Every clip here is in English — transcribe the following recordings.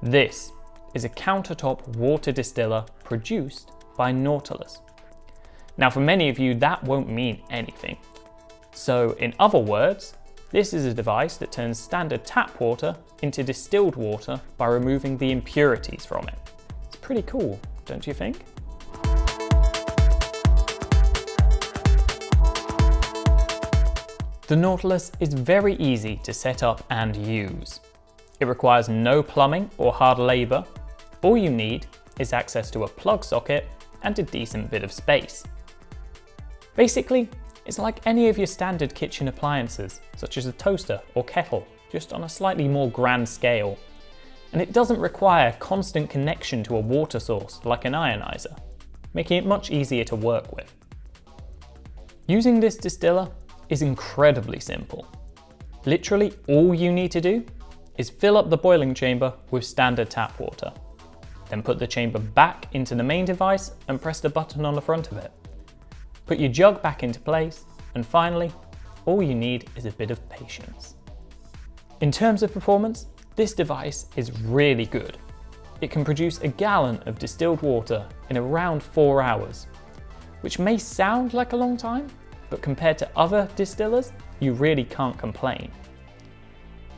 This is a countertop water distiller produced by Nautilus. Now for many of you that won't mean anything. So in other words, this is a device that turns standard tap water into distilled water by removing the impurities from it. It's pretty cool, don't you think? The Nautilus is very easy to set up and use. It requires no plumbing or hard labour. All you need is access to a plug socket and a decent bit of space. Basically, it's like any of your standard kitchen appliances, such as a toaster or kettle, just on a slightly more grand scale. And it doesn't require constant connection to a water source like an ionizer, making it much easier to work with. Using this distiller is incredibly simple. Literally all you need to do is fill up the boiling chamber with standard tap water. Then put the chamber back into the main device and press the button on the front of it. Put your jug back into place, and finally, all you need is a bit of patience. In terms of performance, this device is really good. It can produce a gallon of distilled water in around 4 hours, which may sound like a long time, but compared to other distillers, you really can't complain.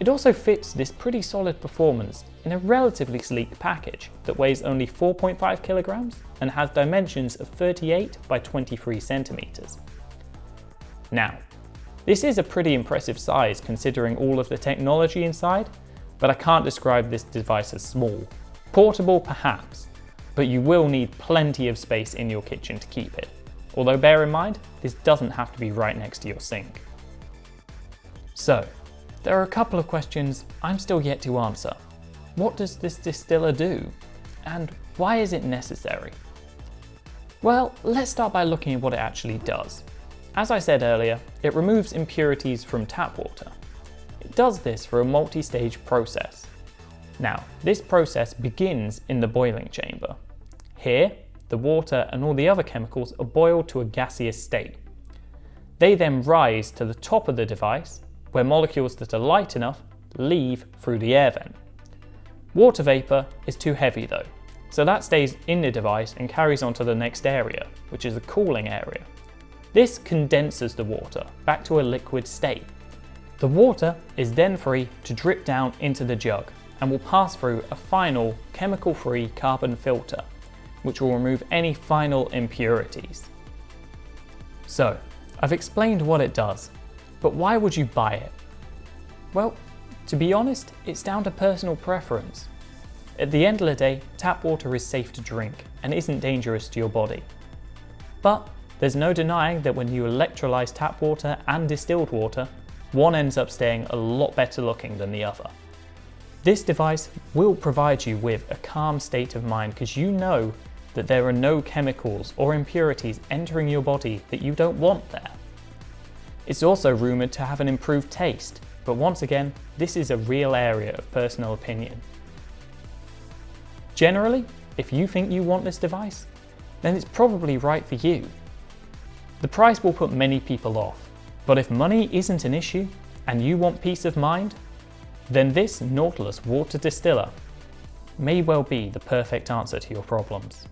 It also fits this pretty solid performance in a relatively sleek package that weighs only 4.5 kilograms and has dimensions of 38 by 23 centimeters. Now, this is a pretty impressive size considering all of the technology inside, but I can't describe this device as small. Portable perhaps, but you will need plenty of space in your kitchen to keep it. Although bear in mind, this doesn't have to be right next to your sink. So, there are a couple of questions I'm still yet to answer. What does this distiller do? And why is it necessary? Well, let's start by looking at what it actually does. As I said earlier, it removes impurities from tap water. It does this through a multi-stage process. Now, this process begins in the boiling chamber. Here, the water and all the other chemicals are boiled to a gaseous state. They then rise to the top of the device, where molecules that are light enough leave through the air vent. Water vapour is too heavy though, so that stays in the device and carries on to the next area, which is the cooling area. This condenses the water back to a liquid state. The water is then free to drip down into the jug and will pass through a final chemical-free carbon filter, which will remove any final impurities. So, I've explained what it does, but why would you buy it? Well, to be honest, it's down to personal preference. At the end of the day, tap water is safe to drink and isn't dangerous to your body. But there's no denying that when you electrolyze tap water and distilled water, one ends up staying a lot better looking than the other. This device will provide you with a calm state of mind because you know that there are no chemicals or impurities entering your body that you don't want there. It's also rumoured to have an improved taste, but once again, this is a real area of personal opinion. Generally, if you think you want this device, then it's probably right for you. The price will put many people off, but if money isn't an issue and you want peace of mind, then this Nautilus water distiller may well be the perfect answer to your problems.